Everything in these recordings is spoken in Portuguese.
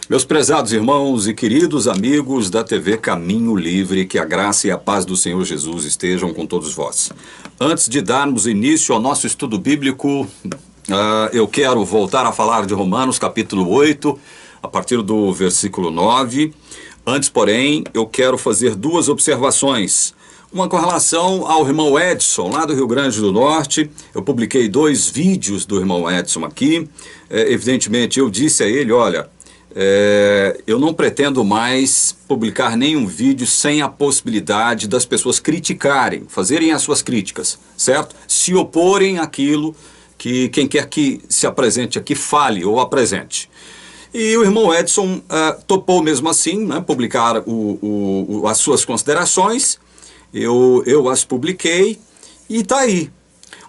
Meus prezados irmãos e queridos amigos da TV Caminho Livre, que a graça e a paz do Senhor Jesus estejam com todos vós. Antes de darmos início ao nosso estudo bíblico, eu quero voltar a falar de Romanos capítulo 8, a partir do versículo 9. Antes, porém, eu quero fazer duas observações. Uma com relação ao irmão Edson, lá do Rio Grande do Norte. Eu publiquei 2 vídeos do irmão Edson aqui. Evidentemente, eu disse a ele, olha, eu não pretendo mais publicar nenhum vídeo sem a possibilidade das pessoas criticarem, fazerem as suas críticas, certo? Se oporem àquilo que quem quer que se apresente aqui fale ou apresente. E o irmão Edson topou mesmo assim, né, publicar as suas considerações. Eu as publiquei e está aí.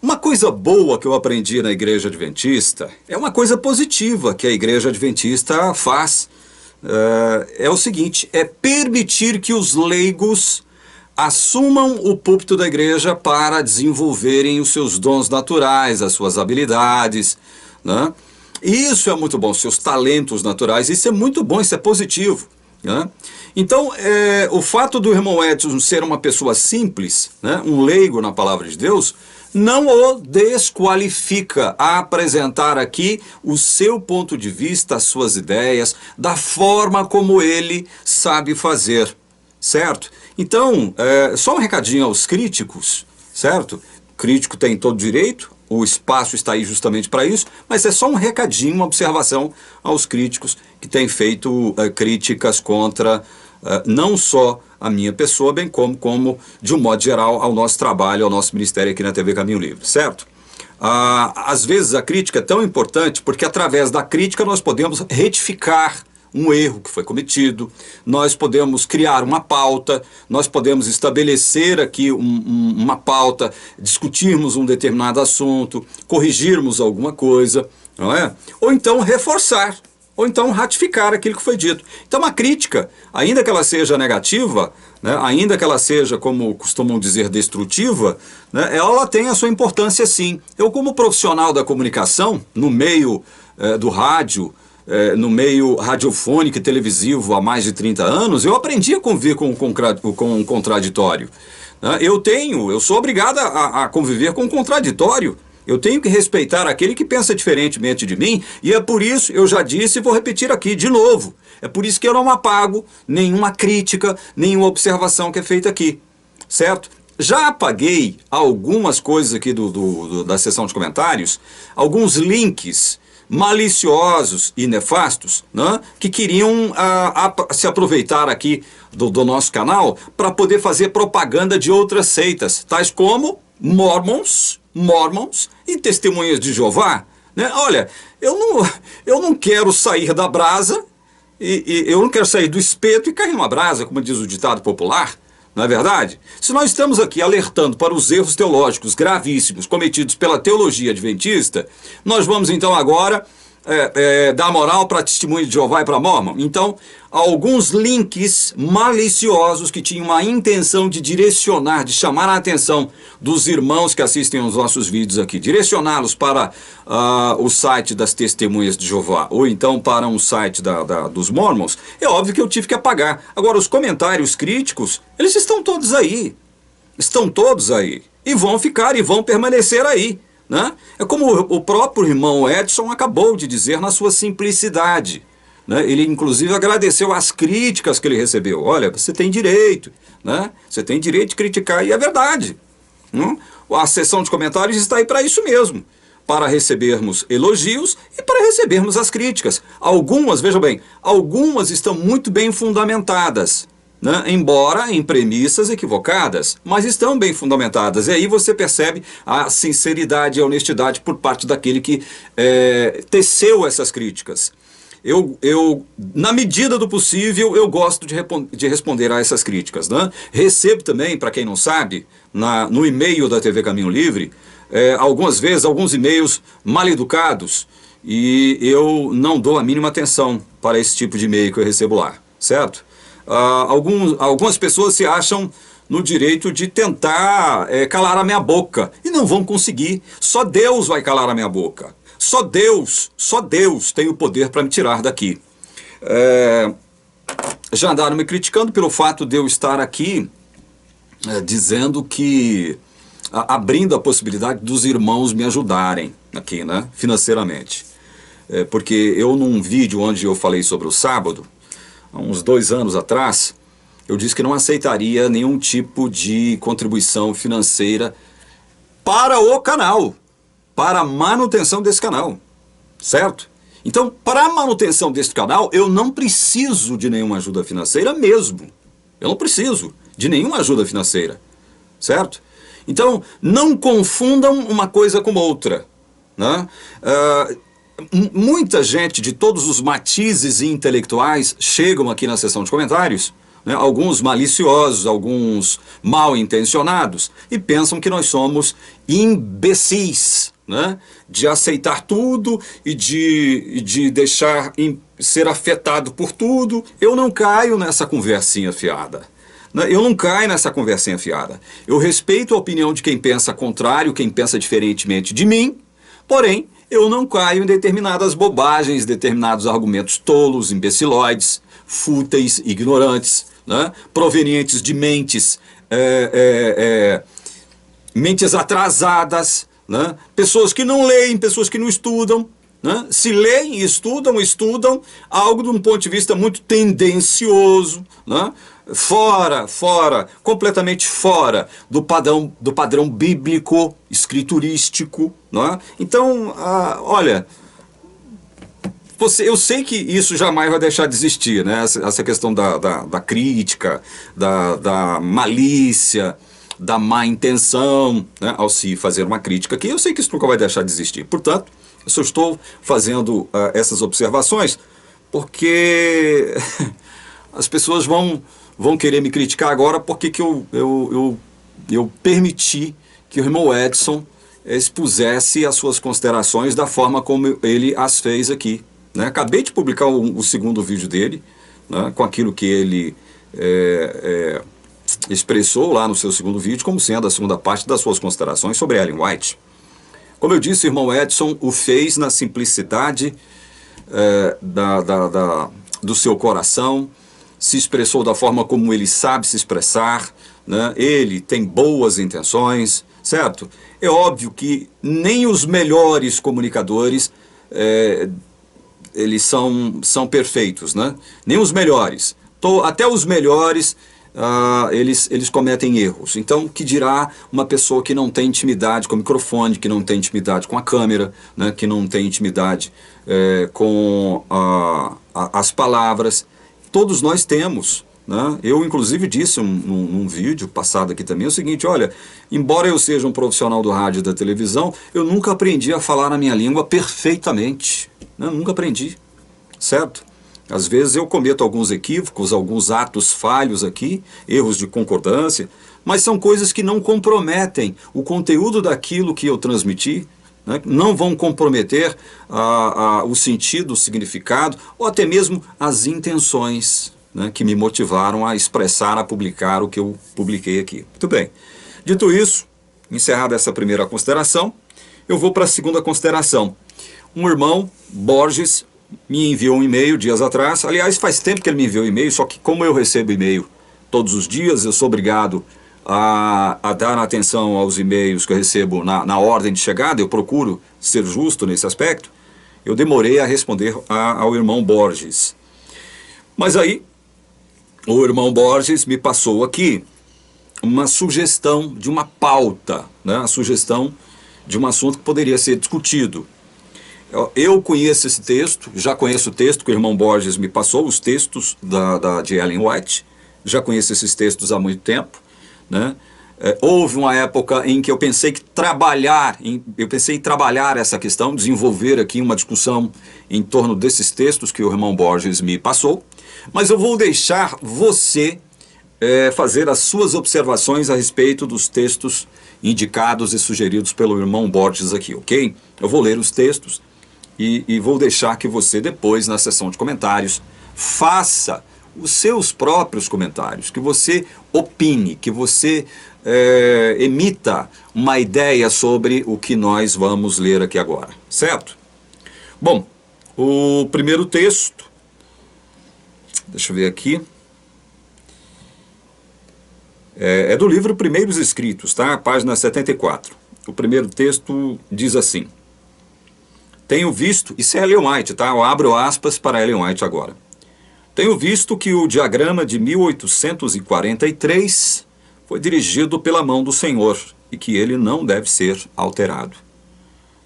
Uma coisa boa que eu aprendi na Igreja Adventista é uma coisa positiva que a Igreja Adventista faz. É o seguinte, é permitir que os leigos assumam o púlpito da igreja para desenvolverem os seus dons naturais, as suas habilidades, né? Isso é muito bom, seus talentos naturais, isso é muito bom, isso é positivo, né? Então, o fato do irmão Edson ser uma pessoa simples, né, um leigo na palavra de Deus, não o desqualifica a apresentar aqui o seu ponto de vista, as suas ideias, da forma como ele sabe fazer, certo? Então, só um recadinho aos críticos, certo? O crítico tem todo direito, o espaço está aí justamente para isso, mas é só um recadinho, uma observação aos críticos que têm feito críticas contra não só a minha pessoa, bem como de um modo geral, ao nosso trabalho, ao nosso ministério aqui na TV Caminho Livre, certo? Às vezes a crítica é tão importante porque através da crítica nós podemos retificar um erro que foi cometido, nós podemos criar uma pauta, nós podemos estabelecer aqui uma pauta, discutirmos um determinado assunto, corrigirmos alguma coisa, não é? Ou então reforçar, ou então ratificar aquilo que foi dito. Então a crítica, ainda que ela seja negativa, né, ainda que ela seja, como costumam dizer, destrutiva, né, ela tem a sua importância sim. Eu, como profissional da comunicação, no meio do rádio, no meio radiofônico e televisivo há mais de 30 anos, eu aprendi a conviver com um contraditório. Eu sou obrigado a conviver com um contraditório. Eu tenho que respeitar aquele que pensa diferentemente de mim, e é por isso, eu já disse e vou repetir aqui de novo, é por isso que eu não apago nenhuma crítica, nenhuma observação que é feita aqui, certo? Já apaguei algumas coisas aqui da seção de comentários, alguns links maliciosos e nefastos, né, que queriam se aproveitar aqui do nosso canal para poder fazer propaganda de outras seitas, tais como Mormons e Testemunhas de Jeová, né? Olha, eu não quero sair da brasa, eu não quero sair do espeto e cair numa brasa, como diz o ditado popular, não é verdade? Se nós estamos aqui alertando para os erros teológicos gravíssimos cometidos pela teologia adventista, nós vamos então agora dar moral para Testemunho de Jeová e para Mormon. Então, alguns links maliciosos que tinham a intenção de direcionar, de chamar a atenção dos irmãos que assistem aos nossos vídeos aqui, direcioná-los para o site das Testemunhas de Jeová, ou então para um site dos Mormons, é óbvio que eu tive que apagar. Agora, os comentários críticos, eles estão todos aí, e vão ficar e vão permanecer aí, né? É como o próprio irmão Edson acabou de dizer na sua simplicidade, né? Ele inclusive agradeceu as críticas que ele recebeu. Olha, você tem direito, né? Você tem direito de criticar, e é verdade. A seção de comentários está aí para isso mesmo, para recebermos elogios e para recebermos as críticas. Algumas, veja bem, algumas estão muito bem fundamentadas, né? Embora em premissas equivocadas, mas estão bem fundamentadas. E aí você percebe a sinceridade e a honestidade por parte daquele que teceu essas críticas. Na medida do possível, eu gosto de responder a essas críticas, né? Recebo também, para quem não sabe, no e-mail da TV Caminho Livre, algumas vezes, alguns e-mails mal educados, e eu não dou a mínima atenção para esse tipo de e-mail que eu recebo lá, certo? Algumas pessoas se acham no direito de tentar calar a minha boca, e não vão conseguir. Só Deus vai calar a minha boca. Só Deus tem o poder para me tirar daqui. Já andaram me criticando pelo fato de eu estar aqui dizendo que, abrindo a possibilidade dos irmãos me ajudarem aqui, né, financeiramente. Porque eu, num vídeo onde eu falei sobre o sábado, há uns 2 anos atrás, eu disse que não aceitaria nenhum tipo de contribuição financeira para o canal, para a manutenção desse canal, certo? Então, para a manutenção desse canal, eu não preciso de nenhuma ajuda financeira mesmo. Eu não preciso de nenhuma ajuda financeira, certo? Então, não confundam uma coisa com outra, né? Muita gente de todos os matizes intelectuais chegam aqui na seção de comentários, né, alguns maliciosos, alguns mal intencionados, e pensam que nós somos imbecis, né, de aceitar tudo e de deixar ser afetado por tudo. Eu não caio nessa conversinha fiada. Eu não caio nessa conversinha fiada. Eu respeito a opinião de quem pensa contrário, quem pensa diferentemente de mim, porém, eu não caio em determinadas bobagens, determinados argumentos tolos, imbecilóides, fúteis, ignorantes, né, provenientes de mentes atrasadas, né, pessoas que não leem, pessoas que não estudam, né, se leem e estudam algo de um ponto de vista muito tendencioso, né, completamente fora do padrão bíblico, escriturístico, né? Então, olha, eu sei que isso jamais vai deixar de existir, né? Essa questão da crítica, da malícia, da má intenção, né, ao se fazer uma crítica aqui, eu sei que isso nunca vai deixar de existir. Portanto, eu só estou fazendo essas observações porque as pessoas vão querer me criticar agora porque que eu permiti que o irmão Edson expusesse as suas considerações da forma como ele as fez aqui, né? Acabei de publicar o segundo vídeo dele, né, com aquilo que ele expressou lá no seu segundo vídeo como sendo a segunda parte das suas considerações sobre Ellen White. Como eu disse, o irmão Edson o fez na simplicidade do seu coração, se expressou da forma como ele sabe se expressar, né? Ele tem boas intenções, certo? É óbvio que nem os melhores comunicadores eles são perfeitos, né? Nem os melhores. Até os melhores eles cometem erros. Então, que dirá uma pessoa que não tem intimidade com o microfone, que não tem intimidade com a câmera, né? Que não tem intimidade com as palavras. Todos nós temos, né? Eu, inclusive, disse num vídeo passado aqui também o seguinte: olha, embora eu seja um profissional do rádio e da televisão, eu nunca aprendi a falar na minha língua perfeitamente, né? Nunca aprendi, certo? Às vezes eu cometo alguns equívocos, alguns atos falhos aqui, erros de concordância, mas são coisas que não comprometem o conteúdo daquilo que eu transmiti, né? Não vão comprometer o sentido, o significado, ou até mesmo as intenções, né, que me motivaram a expressar, a publicar o que eu publiquei aqui. Muito bem. Dito isso, encerrada essa primeira consideração, eu vou para a segunda consideração. Um irmão, Borges, me enviou um e-mail dias atrás. Aliás, faz tempo que ele me enviou e-mail, só que como eu recebo e-mail todos os dias, eu sou obrigado a dar atenção aos e-mails que eu recebo na ordem de chegada. Eu procuro ser justo nesse aspecto. Eu demorei a responder ao irmão Borges. Mas aí, o irmão Borges me passou aqui uma sugestão de uma pauta, né? A sugestão de um assunto que poderia ser discutido. Eu conheço esse texto, já conheço o texto que o irmão Borges me passou, os textos de Ellen White, já conheço esses textos há muito tempo, né? Houve uma época em que eu pensei em trabalhar essa questão, desenvolver aqui uma discussão em torno desses textos que o irmão Borges me passou, mas eu vou deixar você fazer as suas observações a respeito dos textos indicados e sugeridos pelo irmão Borges aqui, ok? Eu vou ler os textos e vou deixar que você depois, na seção de comentários, faça os seus próprios comentários, que você opine, que você emita uma ideia sobre o que nós vamos ler aqui agora, certo? Bom, o primeiro texto Deixa eu ver aqui. É do livro Primeiros Escritos, tá? Página 74. O primeiro texto diz assim: tenho visto, isso é Ellen White, tá? Eu abro aspas para Ellen White agora. Tenho visto que o diagrama de 1843 foi dirigido pela mão do Senhor e que ele não deve ser alterado.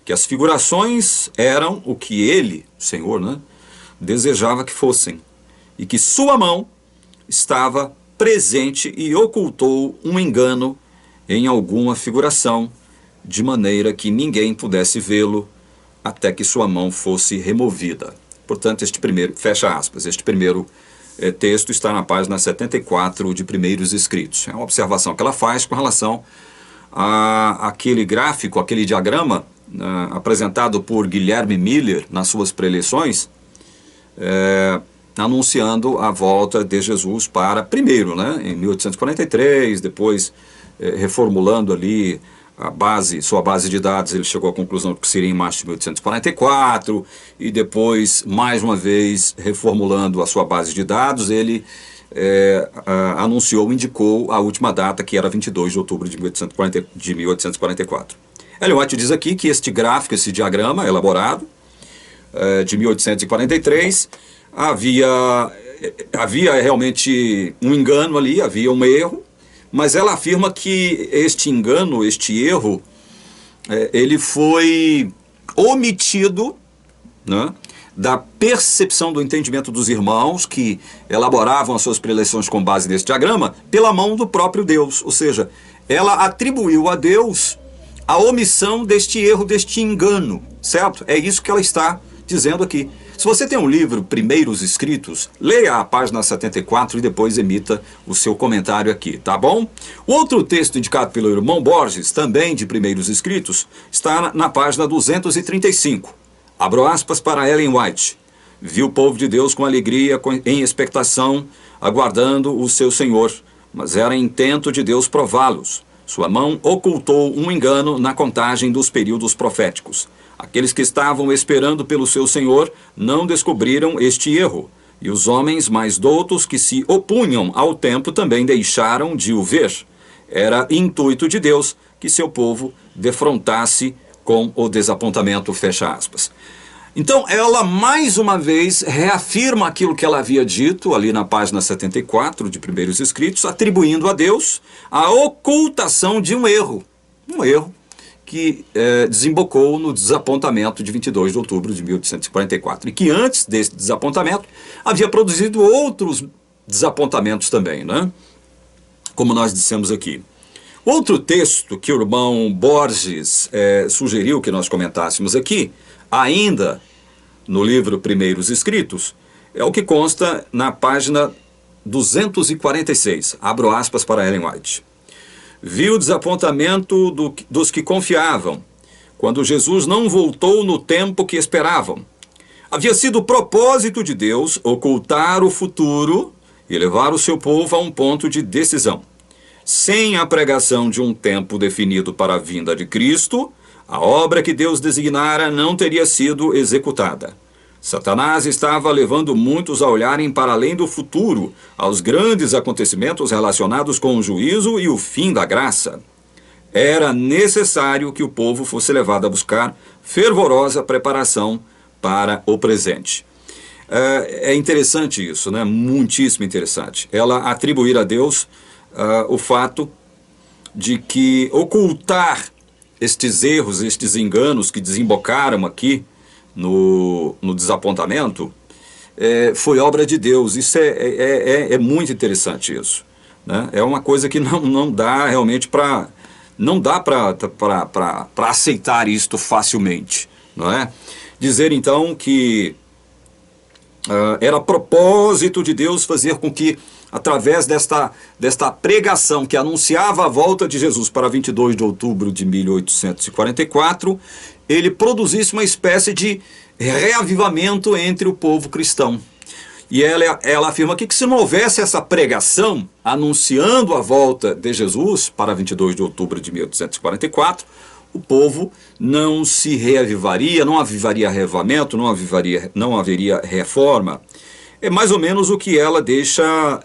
Que as figurações eram o que ele, o Senhor, né, desejava que fossem, e que sua mão estava presente e ocultou um engano em alguma figuração, de maneira que ninguém pudesse vê-lo até que sua mão fosse removida. Portanto, este primeiro, fecha aspas, este primeiro texto está na página 74 de Primeiros Escritos. É uma observação que ela faz com relação àquele gráfico, aquele diagrama apresentado por Guilherme Miller nas suas preleções, anunciando a volta de Jesus para, primeiro, né, em 1843, depois reformulando ali sua base de dados, ele chegou à conclusão que seria em março de 1844, e depois, mais uma vez, reformulando a sua base de dados, ele indicou a última data, que era 22 de outubro de 1844. Ellen White diz aqui que este gráfico, esse diagrama elaborado, de 1843, havia realmente um engano ali, havia um erro, mas ela afirma que este engano, este erro, ele foi omitido, né, da percepção do entendimento dos irmãos que elaboravam as suas preleções com base nesse diagrama, pela mão do próprio Deus. Ou seja, ela atribuiu a Deus a omissão deste erro, deste engano, certo? É isso que ela está dizendo aqui. Se você tem um livro, Primeiros Escritos, leia a página 74 e depois emita o seu comentário aqui, tá bom? O outro texto indicado pelo irmão Borges, também de Primeiros Escritos, está na página 235. Abro aspas para Ellen White. Viu o povo de Deus com alegria, em expectação, aguardando o seu Senhor, mas era intento de Deus prová-los. Sua mão ocultou um engano na contagem dos períodos proféticos. Aqueles que estavam esperando pelo seu Senhor não descobriram este erro, e os homens mais doutos que se opunham ao tempo também deixaram de o ver. Era intuito de Deus que seu povo defrontasse com o desapontamento, fecha aspas. Então, ela mais uma vez reafirma aquilo que ela havia dito ali na página 74 de Primeiros Escritos, atribuindo a Deus a ocultação de um erro que desembocou no desapontamento de 22 de outubro de 1844, e que antes desse desapontamento havia produzido outros desapontamentos também, né? Como nós dissemos aqui. Outro texto que o irmão Borges sugeriu que nós comentássemos aqui, ainda no livro Primeiros Escritos, é o que consta na página 246. Abro aspas para Ellen White. Viu o desapontamento dos que confiavam, quando Jesus não voltou no tempo que esperavam. Havia sido o propósito de Deus ocultar o futuro e levar o seu povo a um ponto de decisão. Sem a pregação de um tempo definido para a vinda de Cristo, a obra que Deus designara não teria sido executada. Satanás estava levando muitos a olharem para além do futuro, aos grandes acontecimentos relacionados com o juízo e o fim da graça. Era necessário que o povo fosse levado a buscar fervorosa preparação para o presente. É interessante isso, né? Muitíssimo interessante. Ela atribuir a Deus o fato de que ocultar estes erros, estes enganos que desembocaram aqui no desapontamento, foi obra de Deus. Isso é muito interessante isso, né? É uma coisa que não dá realmente para aceitar isto facilmente, não é? Dizer então que era propósito de Deus fazer com que, através desta pregação que anunciava a volta de Jesus para 22 de outubro de 1844, ele produzisse uma espécie de reavivamento entre o povo cristão. E ela afirma aqui que se não houvesse essa pregação anunciando a volta de Jesus para 22 de outubro de 1844, o povo não se reavivaria, não haveria reavivamento, não haveria reforma. É mais ou menos o que ela deixa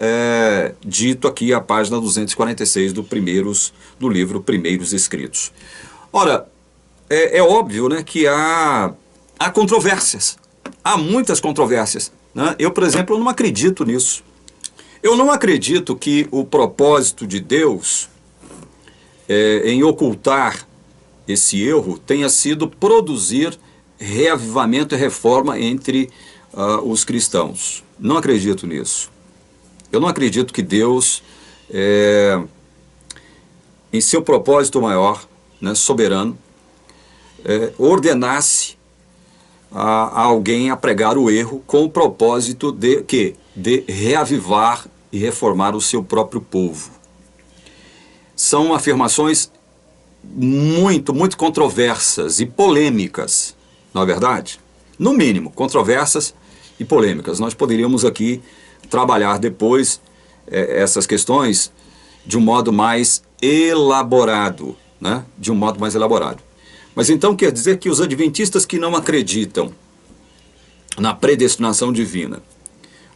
dito aqui, a página 246 do livro Primeiros Escritos. Ora, é óbvio, né, que há controvérsias, há muitas controvérsias, né? Eu, por exemplo, não acredito nisso. Eu não acredito que o propósito de Deus em ocultar esse erro tenha sido produzir reavivamento e reforma entre os cristãos. Não acredito nisso. Eu não acredito que Deus, em seu propósito maior, né, soberano, ordenasse a alguém a pregar o erro com o propósito de quê? De reavivar e reformar o seu próprio povo. São afirmações muito controversas e polêmicas, não é verdade? No mínimo, controversas e polêmicas. Nós poderíamos aqui trabalhar depois essas questões de um modo mais elaborado, né? De um modo mais elaborado. Mas então quer dizer que os adventistas que não acreditam na predestinação divina,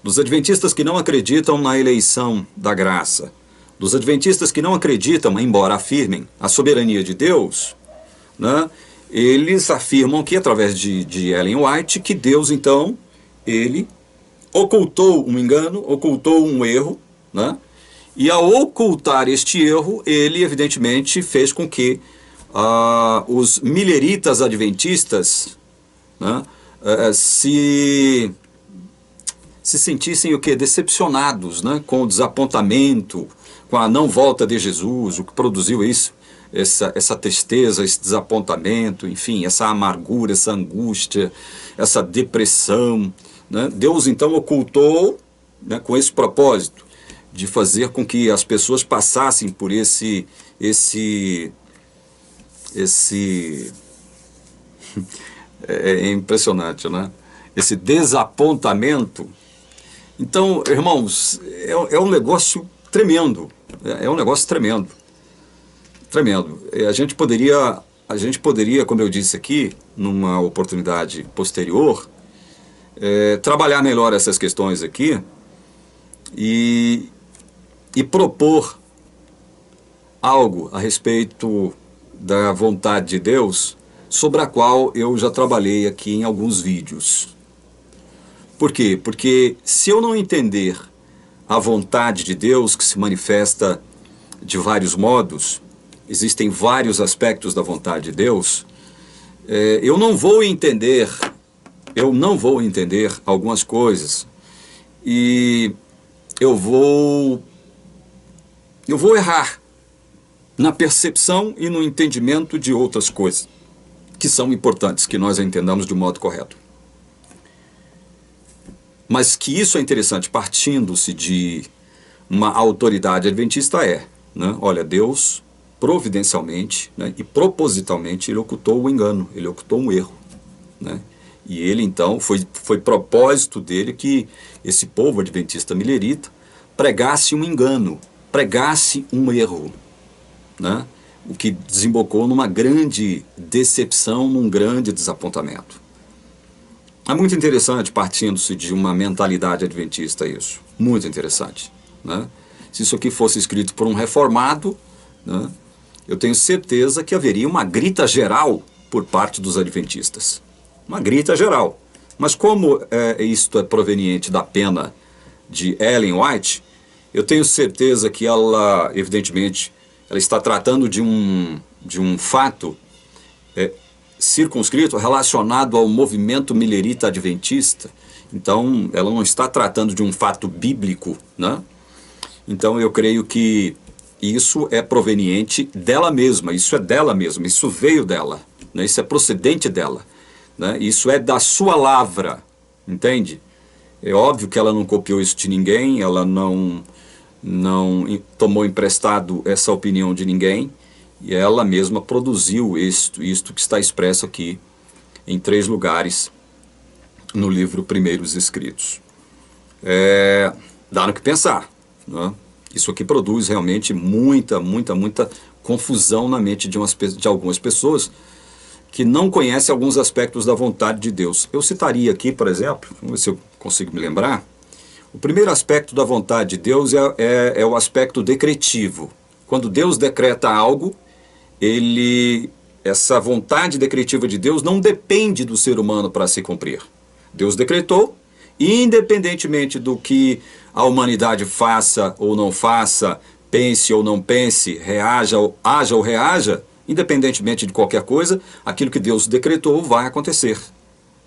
dos adventistas que não acreditam na eleição da graça, dos adventistas que não acreditam, embora afirmem a soberania de Deus, né, eles afirmam que, através de Ellen White, que Deus, então, ele ocultou um engano, ocultou um erro, né, e ao ocultar este erro, ele, evidentemente, fez com que os mileritas adventistas, né, se sentissem o quê? Decepcionados, né, com o desapontamento, com a não volta de Jesus, o que produziu isso, essa tristeza, esse desapontamento, enfim, essa amargura, essa angústia, essa depressão, né? Deus então ocultou, né, com esse propósito de fazer com que as pessoas passassem por esse é impressionante, né? Esse desapontamento. Então, irmãos, é um negócio tremendo, é um negócio tremendo, tremendo. A gente poderia, como eu disse aqui, numa oportunidade posterior, trabalhar melhor essas questões aqui e propor algo a respeito da vontade de Deus, sobre a qual eu já trabalhei aqui em alguns vídeos. Por quê? Porque se eu não entender a vontade de Deus, que se manifesta de vários modos, existem vários aspectos da vontade de Deus, eu não vou entender algumas coisas, e eu vou errar na percepção e no entendimento de outras coisas que são importantes, que nós entendamos de um modo correto. Mas que isso é interessante, partindo-se de uma autoridade adventista, né? Olha, Deus providencialmente, né, e propositalmente, ele ocultou o engano, ele ocultou um erro, né? E ele então, foi propósito dele que esse povo adventista milerita pregasse um engano, pregasse um erro, né? O que desembocou numa grande decepção, num grande desapontamento. É muito interessante, partindo-se de uma mentalidade adventista, isso. Muito interessante, né? Se isso aqui fosse escrito por um reformado, né, eu tenho certeza que haveria uma grita geral por parte dos adventistas. Uma grita geral. Mas como isto é proveniente da pena de Ellen White, eu tenho certeza que ela, evidentemente, ela está tratando de um fato circunscrito, relacionado ao movimento milerita adventista. Então, ela não está tratando de um fato bíblico, né? Então, eu creio que isso é proveniente dela mesma, isso é dela mesma, isso veio dela, né? Isso é procedente dela, né? Isso é da sua lavra, entende? É óbvio que ela não copiou isso de ninguém, ela não tomou emprestado essa opinião de ninguém, e ela mesma produziu isto que está expresso aqui em 3 lugares no livro Primeiros Escritos. Dá no que pensar, né? Isso aqui produz realmente muita confusão na mente de algumas pessoas que não conhecem alguns aspectos da vontade de Deus. Eu citaria aqui, por exemplo, vamos ver se eu consigo me lembrar, O primeiro aspecto da vontade de Deus é o aspecto decretivo. Quando Deus decreta algo, essa vontade decretiva de Deus não depende do ser humano para se cumprir. Deus decretou, e independentemente do que a humanidade faça ou não faça, pense ou não pense, haja ou reaja, independentemente de qualquer coisa, aquilo que Deus decretou vai acontecer.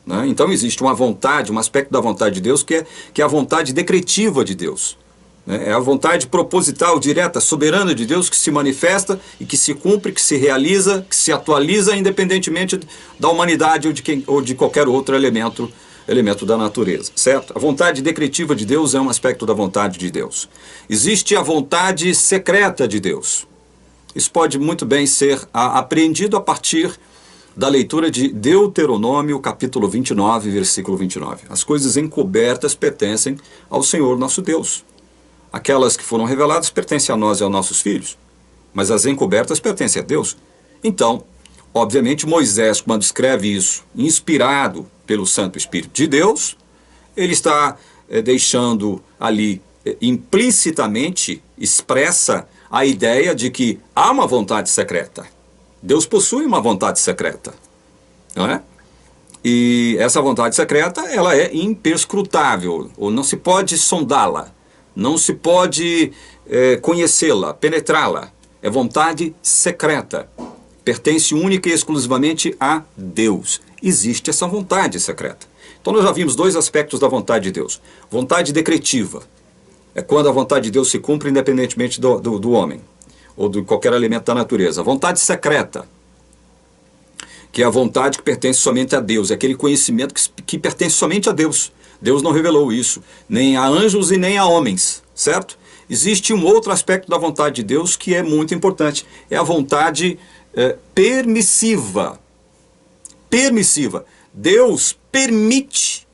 Né? Então existe uma vontade, um aspecto da vontade de Deus que é a vontade decretiva de Deus. Né? É a vontade proposital, direta, soberana de Deus que se manifesta e que se cumpre, que se realiza, que se atualiza independentemente da humanidade ou de qualquer outro elemento da natureza, certo? A vontade decretiva de Deus é um aspecto da vontade de Deus. Existe a vontade secreta de Deus. Isso pode muito bem ser apreendido a partir da leitura de Deuteronômio, capítulo 29, versículo 29. As coisas encobertas pertencem ao Senhor nosso Deus. Aquelas que foram reveladas pertencem a nós e aos nossos filhos, mas as encobertas pertencem a Deus. Então, obviamente, Moisés, quando escreve isso, inspirado pelo Santo Espírito de Deus, ele está deixando ali implicitamente expressa a ideia de que há uma vontade secreta. Deus possui uma vontade secreta, não é? E essa vontade secreta, ela é imperscrutável, ou não se pode sondá-la, não se pode conhecê-la, penetrá-la. É vontade secreta, pertence única e exclusivamente a Deus. Existe essa vontade secreta. Então nós já vimos dois aspectos da vontade de Deus. Vontade decretiva, é quando a vontade de Deus se cumpre independentemente do homem, ou de qualquer elemento da natureza. Vontade secreta, que é a vontade que pertence somente a Deus, é aquele conhecimento que pertence somente a Deus. Deus não revelou isso, nem a anjos e nem a homens, certo? Existe um outro aspecto da vontade de Deus que é muito importante, é a vontade permissiva. Permissiva. Deus permite,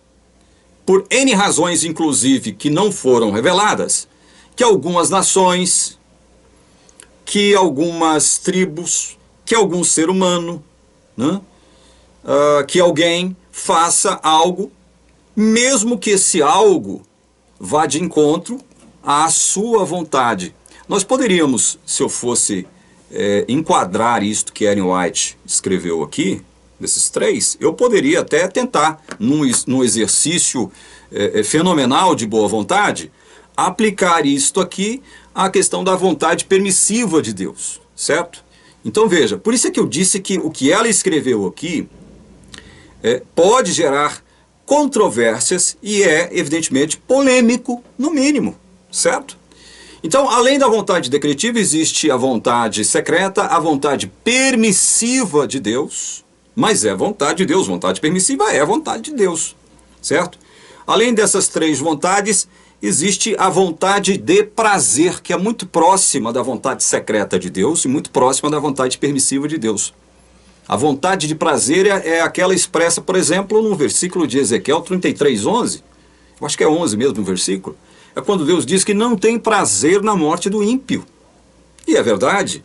por N razões inclusive que não foram reveladas, que algumas nações, que algumas tribos, que algum ser humano, né, que alguém faça algo, mesmo que esse algo vá de encontro à sua vontade. Nós poderíamos, se eu fosse enquadrar isto que Ellen White escreveu aqui, desses três, eu poderia até tentar, num exercício fenomenal de boa vontade, aplicar isto aqui à questão da vontade permissiva de Deus, certo? Então veja, por isso é que eu disse que o que ela escreveu aqui pode gerar controvérsias e é, evidentemente, polêmico, no mínimo, certo? Então, além da vontade decretiva, existe a vontade secreta, a vontade permissiva de Deus, mas é vontade de Deus, vontade permissiva é a vontade de Deus, certo? Além dessas três vontades, existe a vontade de prazer, que é muito próxima da vontade secreta de Deus e muito próxima da vontade permissiva de Deus. A vontade de prazer é aquela expressa, por exemplo, no versículo de Ezequiel 33:11, eu acho que é 11 mesmo o versículo, é quando Deus diz que não tem prazer na morte do ímpio. E é verdade.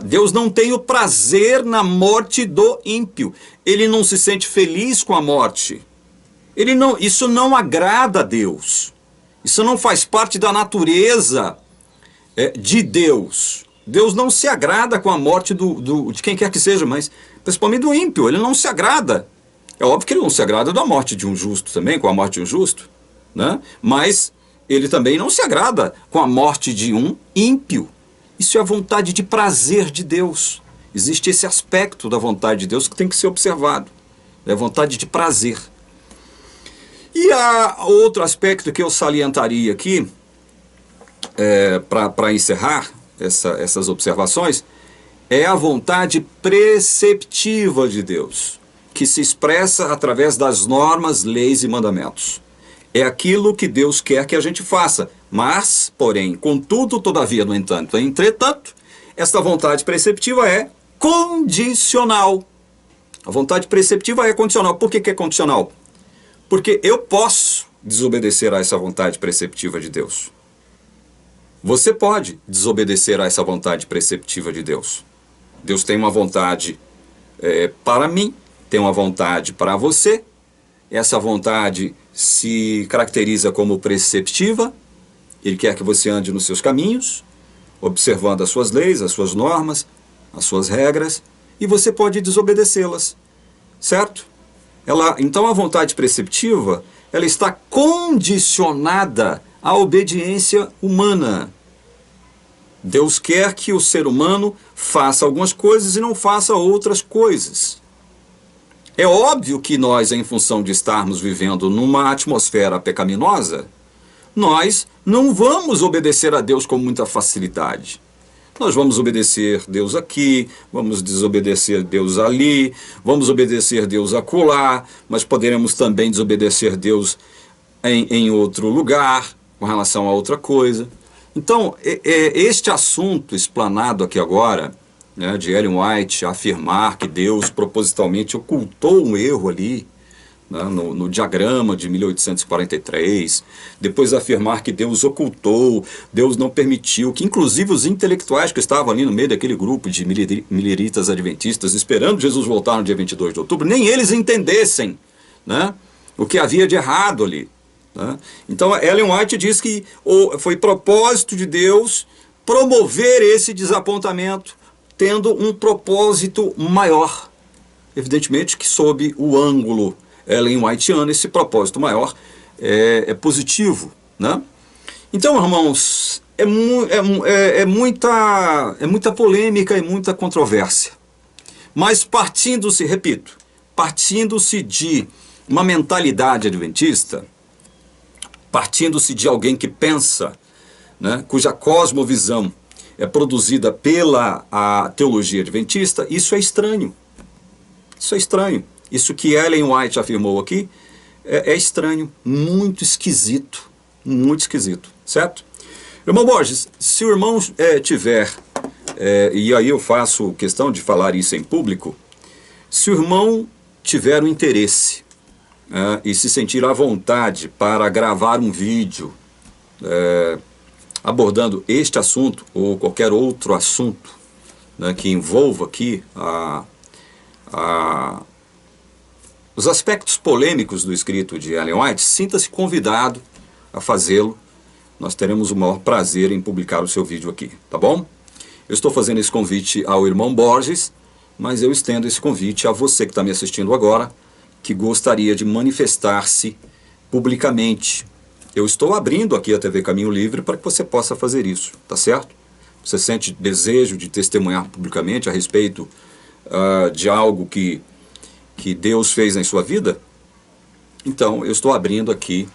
Deus não tem o prazer na morte do ímpio. Ele não se sente feliz com a morte. Isso não agrada a Deus. Isso não faz parte da natureza de Deus. Deus não se agrada com a morte de quem quer que seja, mas principalmente do ímpio. Ele não se agrada. É óbvio que ele não se agrada da morte de um justo também, com a morte de um justo, né? Mas ele também não se agrada com a morte de um ímpio. Isso é a vontade de prazer de Deus. Existe esse aspecto da vontade de Deus que tem que ser observado. É a vontade de prazer. E há outro aspecto que eu salientaria aqui, para encerrar essas observações, é a vontade preceptiva de Deus, que se expressa através das normas, leis e mandamentos. É aquilo que Deus quer que a gente faça. Mas, porém, contudo, todavia, no entanto, entretanto, esta vontade preceptiva é condicional. A vontade preceptiva é condicional. Por que é condicional? Porque eu posso desobedecer a essa vontade preceptiva de Deus. Você pode desobedecer a essa vontade preceptiva de Deus. Deus tem uma vontade para mim, tem uma vontade para você, essa vontade se caracteriza como preceptiva. Ele quer que você ande nos seus caminhos, observando as suas leis, as suas normas, as suas regras, e você pode desobedecê-las, certo? Então a vontade preceptiva, ela está condicionada à obediência humana. Deus quer que o ser humano faça algumas coisas e não faça outras coisas. É óbvio que nós, em função de estarmos vivendo numa atmosfera pecaminosa, nós não vamos obedecer a Deus com muita facilidade. Nós vamos obedecer Deus aqui, vamos desobedecer Deus ali, vamos obedecer Deus acolá, mas poderemos também desobedecer Deus em outro lugar, com relação a outra coisa. Então, este assunto explanado aqui agora, né, de Ellen White afirmar que Deus propositalmente ocultou um erro ali, né, no diagrama de 1843, depois afirmar que Deus ocultou, Deus não permitiu, que inclusive os intelectuais que estavam ali no meio daquele grupo de mileritas adventistas, esperando Jesus voltar no dia 22 de outubro, nem eles entendessem, né, o que havia de errado ali. Né? Então Ellen White diz que foi propósito de Deus promover esse desapontamento, tendo um propósito maior. Evidentemente que sob o ângulo Ellen Whiteano, esse propósito maior é positivo. Né? Então, irmãos, é muita polêmica e muita controvérsia. Mas partindo-se, repito, partindo-se de uma mentalidade adventista, partindo-se de alguém que pensa, né, cuja cosmovisão é produzida pela teologia adventista, isso é estranho. Isso é estranho. Isso que Ellen White afirmou aqui é estranho, muito esquisito, certo? Irmão Borges, se o irmão tiver, e aí eu faço questão de falar isso em público, se o irmão tiver o interesse e se sentir à vontade para gravar um vídeo abordando este assunto ou qualquer outro assunto, né, que envolva aqui os aspectos polêmicos do escrito de Ellen White, sinta-se convidado a fazê-lo. Nós teremos o maior prazer em publicar o seu vídeo aqui, tá bom? Eu estou fazendo esse convite ao irmão Borges, mas eu estendo esse convite a você que está me assistindo agora, que gostaria de manifestar-se publicamente. Eu estou abrindo aqui a TV Caminho Livre para que você possa fazer isso, tá certo? Você sente desejo de testemunhar publicamente a respeito de algo que Deus fez em sua vida? Então, eu estou abrindo aqui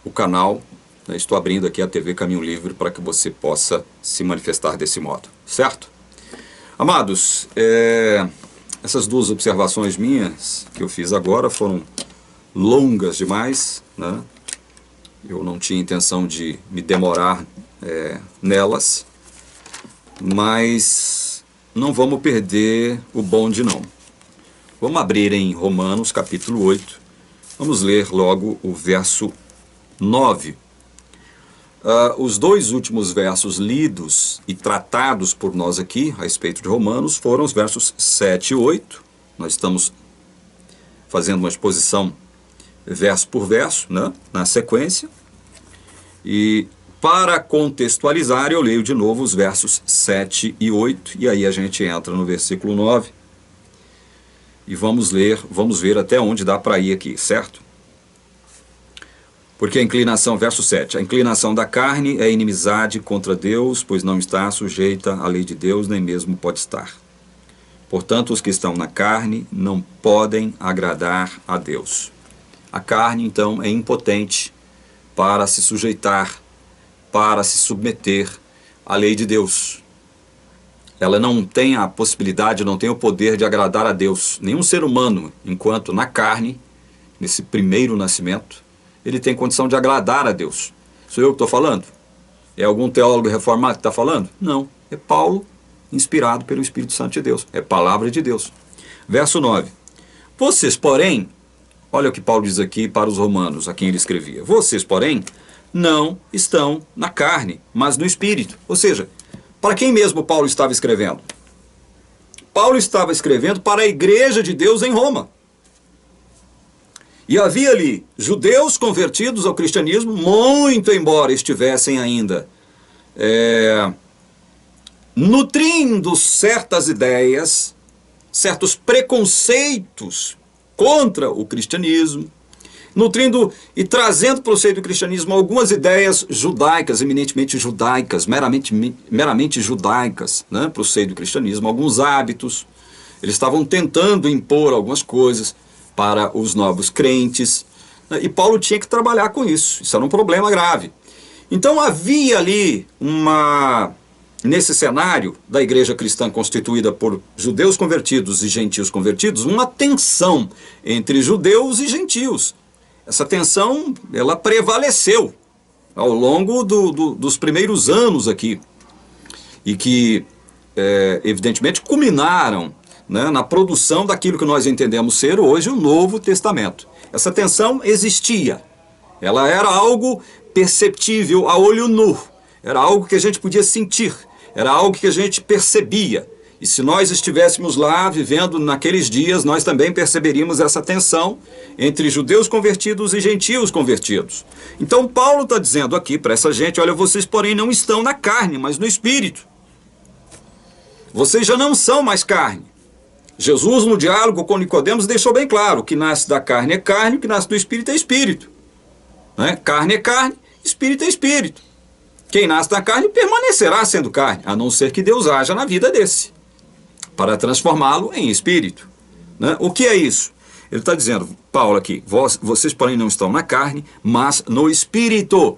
o canal, né, estou abrindo aqui a TV Caminho Livre para que você possa se manifestar desse modo, certo? Amados, essas duas observações minhas que eu fiz agora foram longas demais, né? Eu não tinha intenção de me demorar nelas, mas não vamos perder o bonde não. Vamos abrir em Romanos capítulo 8, vamos ler logo o verso 9. Os dois últimos versos lidos e tratados por nós aqui, a respeito de Romanos, foram os versos 7 e 8. Nós estamos fazendo uma exposição verso por verso, né, na sequência. E para contextualizar, eu leio de novo os versos 7 e 8, e aí a gente entra no versículo 9. E vamos ver até onde dá para ir aqui, certo? Porque a inclinação, verso 7, a inclinação da carne é inimizade contra Deus, pois não está sujeita à lei de Deus, nem mesmo pode estar. Portanto, os que estão na carne não podem agradar a Deus. A carne, então, é impotente para se sujeitar, para se submeter à lei de Deus. Ela não tem a possibilidade, não tem o poder de agradar a Deus. Nenhum ser humano, enquanto na carne, nesse primeiro nascimento, ele tem condição de agradar a Deus. Sou eu que estou falando? É algum teólogo reformado que está falando? Não. É Paulo, inspirado pelo Espírito Santo de Deus. É palavra de Deus. Verso 9. Vocês, porém, olha o que Paulo diz aqui para os romanos, a quem ele escrevia. Vocês, porém, não estão na carne, mas no Espírito. Ou seja, para quem mesmo Paulo estava escrevendo? Paulo estava escrevendo para a igreja de Deus em Roma. E havia ali judeus convertidos ao cristianismo, muito embora estivessem ainda nutrindo certas ideias, certos preconceitos contra o cristianismo, nutrindo e trazendo para o seio do cristianismo algumas ideias judaicas, eminentemente judaicas, meramente judaicas, né, para o seio do cristianismo, alguns hábitos. Eles estavam tentando impor algumas coisas para os novos crentes, né, e Paulo tinha que trabalhar com isso. Isso era um problema grave. Então havia ali nesse cenário da igreja cristã constituída por judeus convertidos e gentios convertidos, uma tensão entre judeus e gentios. Essa tensão, ela prevaleceu ao longo dos primeiros anos aqui, e que, evidentemente, culminaram, né, na produção daquilo que nós entendemos ser hoje o Novo Testamento. Essa tensão existia, ela era algo perceptível a olho nu, era algo que a gente podia sentir, era algo que a gente percebia. E se nós estivéssemos lá vivendo naqueles dias, nós também perceberíamos essa tensão entre judeus convertidos e gentios convertidos. Então Paulo está dizendo aqui para essa gente, olha, vocês porém não estão na carne, mas no Espírito. Vocês já não são mais carne. Jesus, no diálogo com Nicodemos, deixou bem claro, o que nasce da carne é carne, o que nasce do Espírito é Espírito. Né? Carne é carne, Espírito é Espírito. Quem nasce da carne permanecerá sendo carne, a não ser que Deus haja na vida desse, para transformá-lo em espírito. Né? O que é isso? Ele está dizendo, Paulo aqui, vocês porém não estão na carne, mas no Espírito.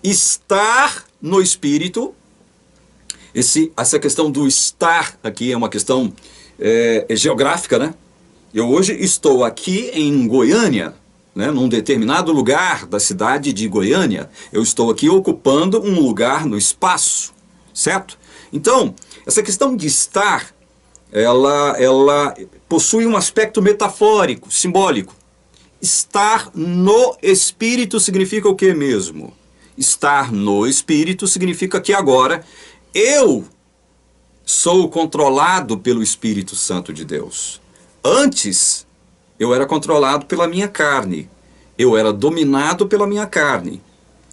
Estar no Espírito, essa questão do estar aqui é uma questão geográfica, né? Eu hoje estou aqui em Goiânia, né, num determinado lugar da cidade de Goiânia. Eu estou aqui ocupando um lugar no espaço, certo? Então, essa questão de estar, ela possui um aspecto metafórico, simbólico. Estar no Espírito significa o que mesmo? Estar no Espírito significa que agora eu sou controlado pelo Espírito Santo de Deus. Antes, eu era controlado pela minha carne. Eu era dominado pela minha carne.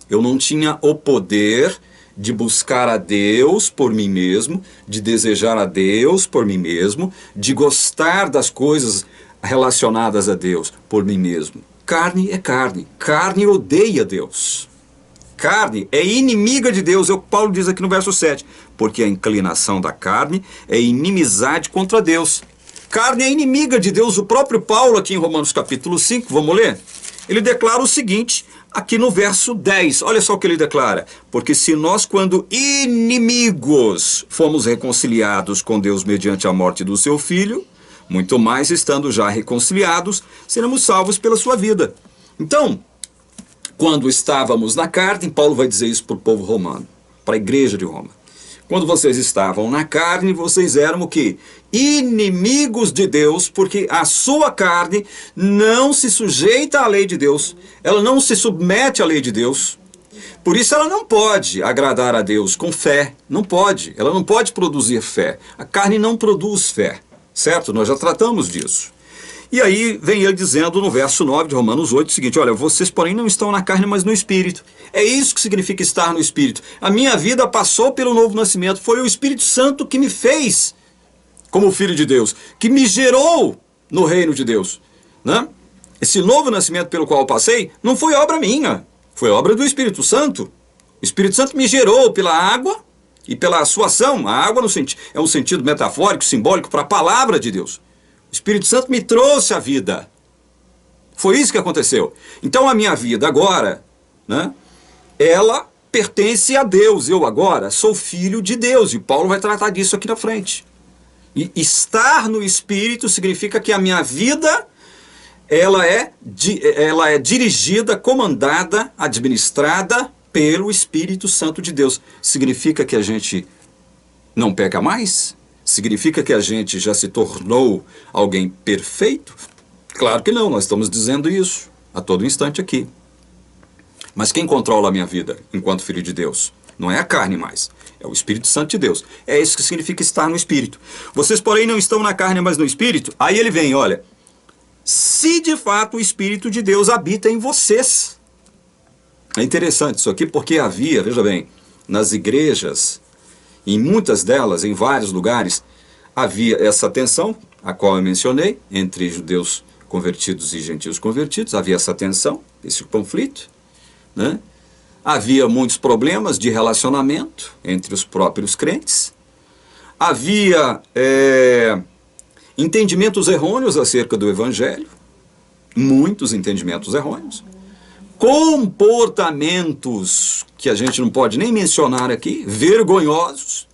Eu não tinha o poder de buscar a Deus por mim mesmo, de desejar a Deus por mim mesmo, de gostar das coisas relacionadas a Deus por mim mesmo. Carne é carne. Carne odeia Deus. Carne é inimiga de Deus, é o que Paulo diz aqui no verso 7. Porque a inclinação da carne é inimizade contra Deus. Carne é inimiga de Deus. O próprio Paulo, aqui em Romanos capítulo 5, vamos ler? Ele declara o seguinte, aqui no verso 10. Olha só o que ele declara. Porque se nós, quando inimigos, fomos reconciliados com Deus mediante a morte do seu Filho, muito mais, estando já reconciliados, seremos salvos pela sua vida. Então, quando estávamos na carne, Paulo vai dizer isso para o povo romano, para a igreja de Roma. Quando vocês estavam na carne, vocês eram o quê? Inimigos de Deus, porque a sua carne não se sujeita à lei de Deus. Ela não se submete à lei de Deus. Por isso ela não pode agradar a Deus com fé. Não pode. Ela não pode produzir fé. A carne não produz fé. Certo? Nós já tratamos disso. E aí vem ele dizendo no verso 9 de Romanos 8 o seguinte, olha, vocês porém não estão na carne, mas no Espírito. É isso que significa estar no Espírito. A minha vida passou pelo novo nascimento, foi o Espírito Santo que me fez como filho de Deus, que me gerou no reino de Deus. Né? Esse novo nascimento pelo qual eu passei não foi obra minha, foi obra do Espírito Santo. O Espírito Santo me gerou pela água e pela sua ação. A água é um sentido metafórico, simbólico para a palavra de Deus. O Espírito Santo me trouxe a vida. Foi isso que aconteceu. Então a minha vida agora, né, ela pertence a Deus. Eu agora sou filho de Deus. E Paulo vai tratar disso aqui na frente. E estar no Espírito significa que a minha vida, ela é dirigida, comandada, administrada pelo Espírito Santo de Deus. Significa que a gente não peca mais? Significa que a gente já se tornou alguém perfeito? Claro que não, nós estamos dizendo isso a todo instante aqui. Mas quem controla a minha vida enquanto filho de Deus? Não é a carne mais, é o Espírito Santo de Deus. É isso que significa estar no Espírito. Vocês, porém, não estão na carne, mas no Espírito. Aí ele vem, olha, se de fato o Espírito de Deus habita em vocês. É interessante isso aqui porque havia, veja bem, nas igrejas, em muitas delas, em vários lugares, havia essa tensão, a qual eu mencionei, entre judeus convertidos e gentios convertidos, havia essa tensão, esse conflito, né? Havia muitos problemas de relacionamento entre os próprios crentes, havia entendimentos errôneos acerca do Evangelho, muitos entendimentos errôneos, comportamentos que a gente não pode nem mencionar aqui, vergonhosos,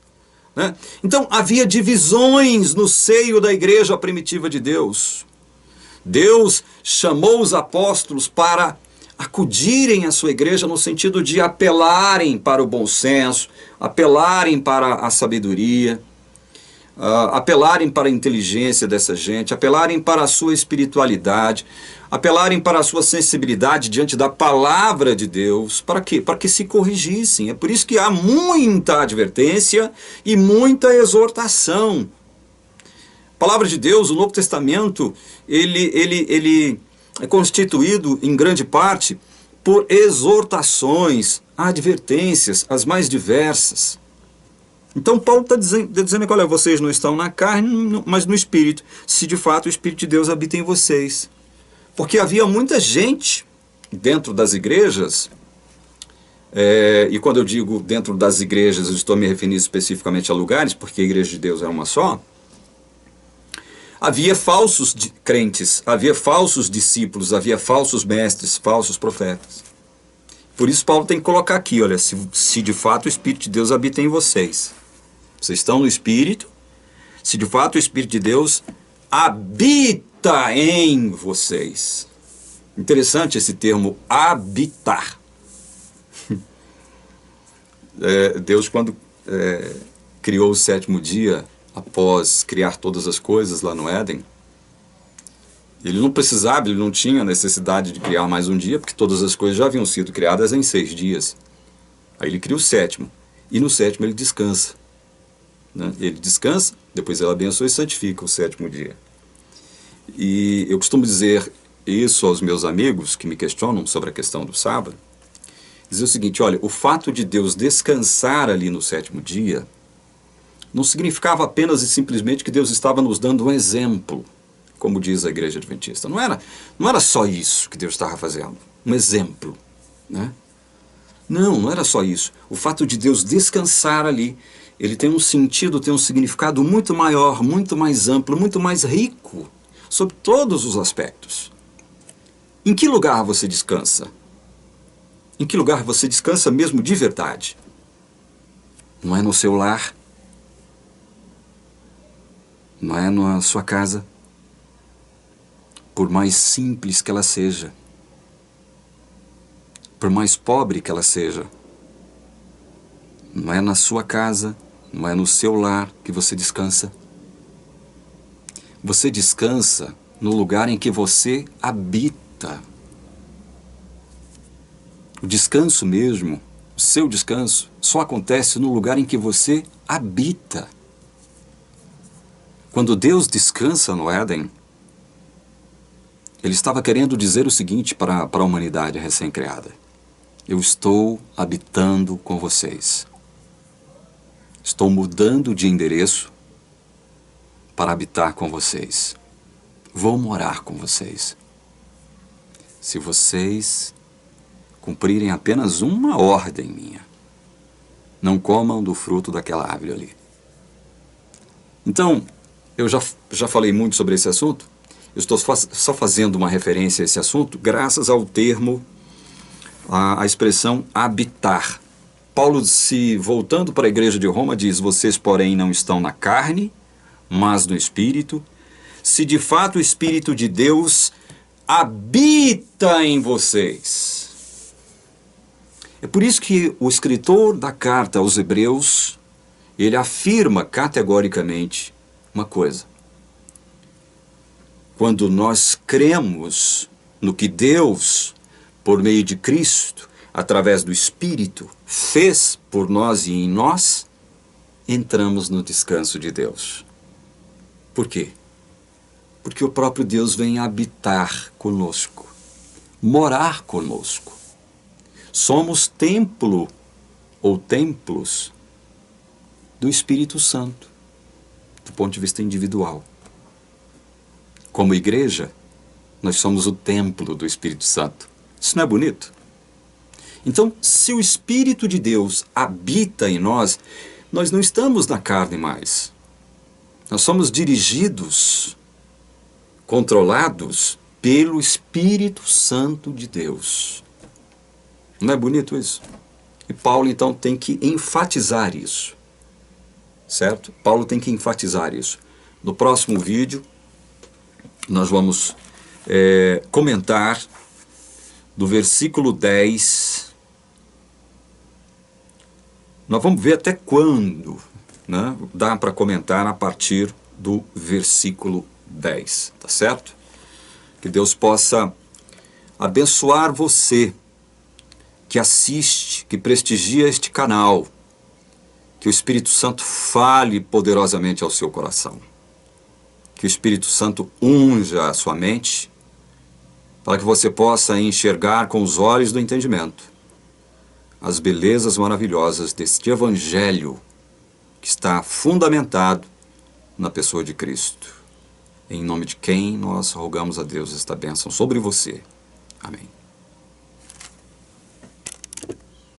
né? Então havia divisões no seio da igreja primitiva de Deus. Deus chamou os apóstolos para acudirem à sua igreja no sentido de apelarem para o bom senso, apelarem para a sabedoria, apelarem para a inteligência dessa gente, apelarem para a sua espiritualidade, apelarem para a sua sensibilidade diante da palavra de Deus. Para quê? Para que se corrigissem. É por isso que há muita advertência e muita exortação. A palavra de Deus, o Novo Testamento, ele é constituído em grande parte por exortações, advertências, as mais diversas. Então Paulo está dizendo que, olha, vocês não estão na carne, mas no Espírito, se de fato o Espírito de Deus habita em vocês. Porque havia muita gente dentro das igrejas, e quando eu digo dentro das igrejas, eu estou me referindo especificamente a lugares, porque a igreja de Deus é uma só. Havia falsos crentes, havia falsos discípulos, havia falsos mestres, falsos profetas. Por isso Paulo tem que colocar aqui, olha, se de fato o Espírito de Deus habita em vocês. Vocês estão no Espírito, se de fato o Espírito de Deus habita em vocês. Interessante esse termo, habitar. Deus, quando criou o sétimo dia, após criar todas as coisas lá no Éden, ele não precisava, ele não tinha necessidade de criar mais um dia, porque todas as coisas já haviam sido criadas em 6 dias. Aí ele cria o sétimo, e no sétimo ele descansa, né? Ele descansa, depois ele abençoa e santifica o sétimo dia. E eu costumo dizer isso aos meus amigos que me questionam sobre a questão do sábado, dizer o seguinte, olha, o fato de Deus descansar ali no sétimo dia não significava apenas e simplesmente que Deus estava nos dando um exemplo, como diz a igreja adventista. Não era só isso que Deus estava fazendo, um exemplo, né? Não era só isso. O fato de Deus descansar ali, ele tem um sentido, tem um significado muito maior, muito mais amplo, muito mais rico, sobre todos os aspectos. Em que lugar você descansa? Em que lugar você descansa mesmo de verdade? Não é no seu lar? Não é na sua casa? Por mais simples que ela seja, por mais pobre que ela seja, não é na sua casa, não é no seu lar que você descansa. Você descansa no lugar em que você habita. O descanso mesmo, o seu descanso, só acontece no lugar em que você habita. Quando Deus descansa no Éden, Ele estava querendo dizer o seguinte para a humanidade recém-criada: eu estou habitando com vocês. Estou mudando de endereço para habitar com vocês. Vou morar com vocês. Se vocês cumprirem apenas uma ordem minha, não comam do fruto daquela árvore ali. Então, eu já falei muito sobre esse assunto. Eu estou só fazendo uma referência a esse assunto graças ao termo, a expressão habitar. Paulo, voltando para a igreja de Roma, diz: vocês, porém, não estão na carne, mas no Espírito, se de fato o Espírito de Deus habita em vocês. É por isso que o escritor da carta aos Hebreus, ele afirma categoricamente uma coisa: quando nós cremos no que Deus, por meio de Cristo, através do Espírito, fez por nós e em nós, entramos no descanso de Deus. Por quê? Porque o próprio Deus vem habitar conosco, morar conosco. Somos templo ou templos do Espírito Santo, do ponto de vista individual. Como igreja, nós somos o templo do Espírito Santo. Isso não é bonito? Então, se o Espírito de Deus habita em nós, nós não estamos na carne mais. Nós somos dirigidos, controlados pelo Espírito Santo de Deus. Não é bonito isso? E Paulo, então, tem que enfatizar isso. Certo? Paulo tem que enfatizar isso. No próximo vídeo, nós vamos comentar do versículo 10. Nós vamos ver até quando, né, dá para comentar a partir do versículo 10. Tá certo? Que Deus possa abençoar você que assiste, que prestigia este canal. Que o Espírito Santo fale poderosamente ao seu coração. Que o Espírito Santo unja a sua mente, para que você possa enxergar com os olhos do entendimento as belezas maravilhosas deste Evangelho que está fundamentado na pessoa de Cristo. Em nome de quem nós rogamos a Deus esta bênção sobre você. Amém.